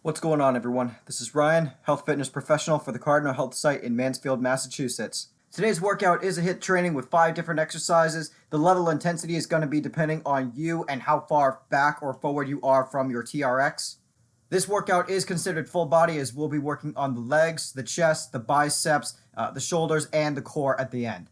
What's going on, everyone? This is Ryan, health fitness professional for the Cardinal Health site in Mansfield, Massachusetts. Today's workout is a HIIT training with 5 different exercises. The level of intensity is going to be depending on you and how far back or forward you are from your TRX. This workout is considered full body as we'll be working on the legs, the chest, the biceps, the shoulders, and the core at the end.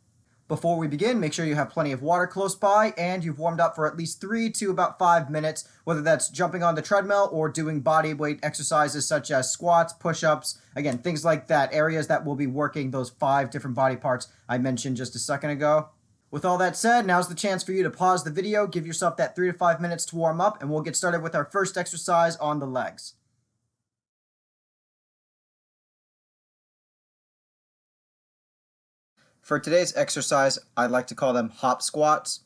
Before we begin, make sure you have plenty of water close by and you've warmed up for at least 3 to about 5 minutes, whether that's jumping on the treadmill or doing body weight exercises such as squats, push-ups, again, things like that, areas that will be working those 5 different body parts I mentioned just a second ago. With all that said, now's the chance for you to pause the video, give yourself that 3 to 5 minutes to warm up, and we'll get started with our first exercise on the legs. For today's exercise, I'd like to call them hop squats.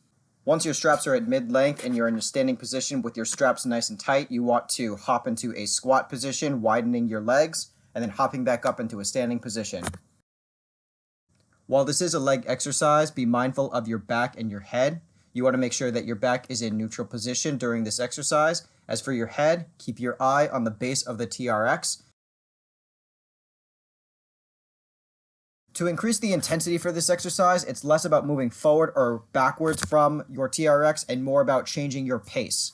Once your straps are at mid-length and you're in a standing position with your straps nice and tight, you want to hop into a squat position, widening your legs, and then hopping back up into a standing position. While this is a leg exercise, be mindful of your back and your head. You want to make sure that your back is in neutral position during this exercise. As for your head, keep your eye on the base of the TRX. To increase the intensity for this exercise, it's less about moving forward or backwards from your TRX and more about changing your pace.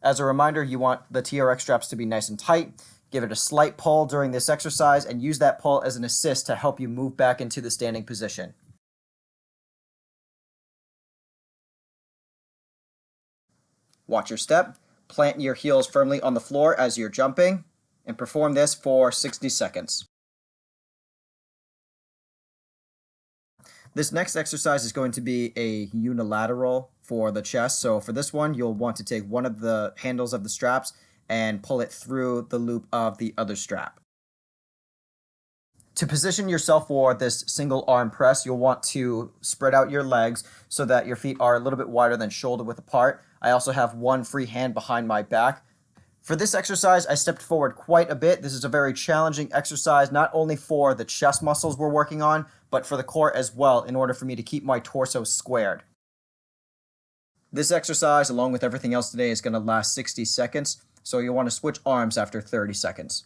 As a reminder, you want the TRX straps to be nice and tight. Give it a slight pull during this exercise and use that pull as an assist to help you move back into the standing position. Watch your step. Plant your heels firmly on the floor as you're jumping, and perform this for 60 seconds. This next exercise is going to be a unilateral for the chest. So for this one, you'll want to take one of the handles of the straps and pull it through the loop of the other strap. To position yourself for this single arm press, you'll want to spread out your legs so that your feet are a little bit wider than shoulder width apart. I also have one free hand behind my back. For this exercise, I stepped forward quite a bit. This is a very challenging exercise, not only for the chest muscles we're working on, but for the core as well, in order for me to keep my torso squared. This exercise, along with everything else today, is going to last 60 seconds, so you'll want to switch arms after 30 seconds.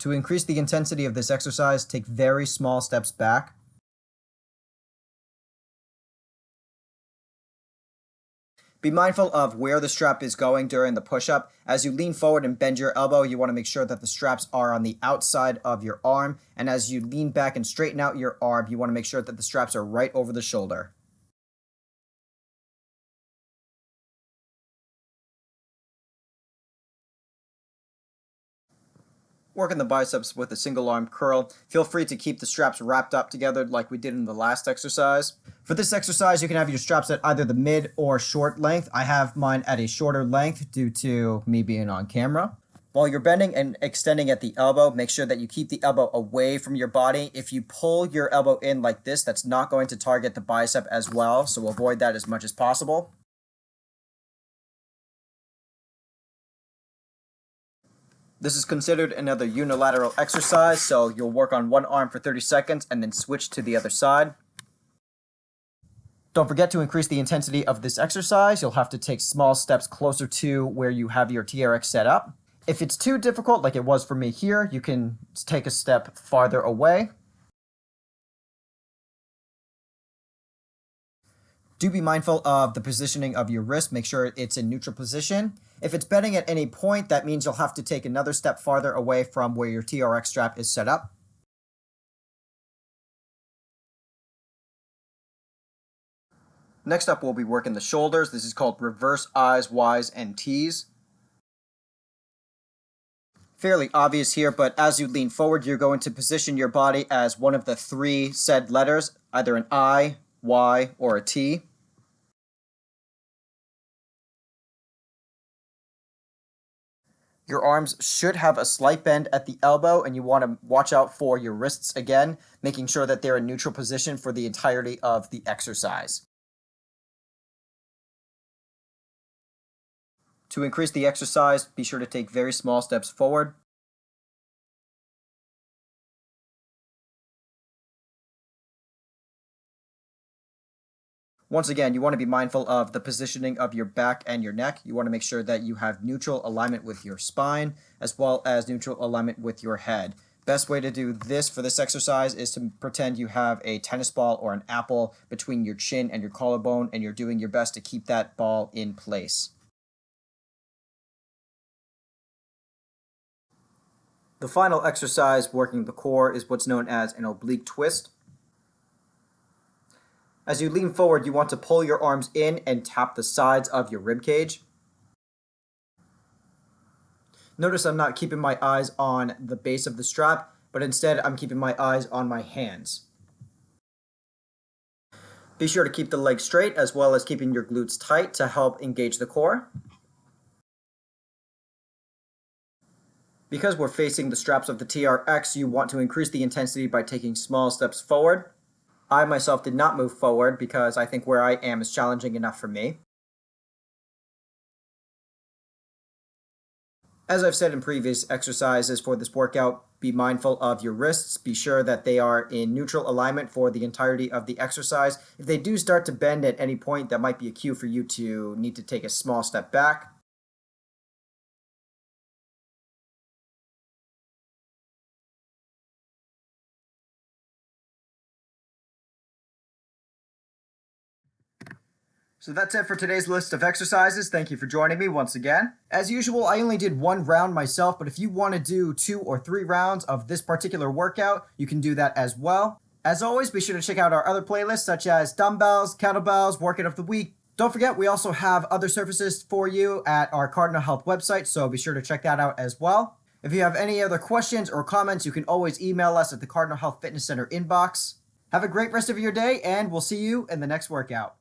To increase the intensity of this exercise, take very small steps back. Be mindful of where the strap is going during the push-up. As you lean forward and bend your elbow, you want to make sure that the straps are on the outside of your arm. And as you lean back and straighten out your arm, you want to make sure that the straps are right over the shoulder. Working the biceps with a single arm curl. Feel free to keep the straps wrapped up together like we did in the last exercise. For this exercise, you can have your straps at either the mid or short length. I have mine at a shorter length due to me being on camera. While you're bending and extending at the elbow, make sure that you keep the elbow away from your body. If you pull your elbow in like this, that's not going to target the bicep as well, so avoid that as much as possible. This is considered another unilateral exercise, so you'll work on one arm for 30 seconds and then switch to the other side. Don't forget to increase the intensity of this exercise. You'll have to take small steps closer to where you have your TRX set up. If it's too difficult, like it was for me here, you can take a step farther away. Do be mindful of the positioning of your wrist. Make sure it's in neutral position. If it's bending at any point, that means you'll have to take another step farther away from where your TRX strap is set up. Next up, we'll be working the shoulders. This is called reverse I's, Y's, and T's. Fairly obvious here, but as you lean forward, you're going to position your body as one of the 3 said letters, either an I, Y, or a T. Your arms should have a slight bend at the elbow, and you want to watch out for your wrists again, making sure that they're in neutral position for the entirety of the exercise. To increase the exercise, be sure to take very small steps forward. Once again, you want to be mindful of the positioning of your back and your neck. You want to make sure that you have neutral alignment with your spine as well as neutral alignment with your head. Best way to do this for this exercise is to pretend you have a tennis ball or an apple between your chin and your collarbone, and you're doing your best to keep that ball in place. The final exercise working the core is what's known as an oblique twist. As you lean forward, you want to pull your arms in and tap the sides of your rib cage. Notice I'm not keeping my eyes on the base of the strap, but instead I'm keeping my eyes on my hands. Be sure to keep the legs straight as well as keeping your glutes tight to help engage the core. Because we're facing the straps of the TRX, you want to increase the intensity by taking small steps forward. I myself did not move forward because I think where I am is challenging enough for me. As I've said in previous exercises for this workout, be mindful of your wrists. Be sure that they are in neutral alignment for the entirety of the exercise. If they do start to bend at any point, that might be a cue for you to need to take a small step back. So that's it for today's list of exercises. Thank you for joining me once again. As usual, I only did one round myself, but if you want to do 2 or 3 rounds of this particular workout, you can do that as well. As always, be sure to check out our other playlists such as dumbbells, kettlebells, workout of the week. Don't forget, we also have other services for you at our Cardinal Health website, so be sure to check that out as well. If you have any other questions or comments, you can always email us at the Cardinal Health Fitness Center inbox. Have a great rest of your day, and we'll see you in the next workout.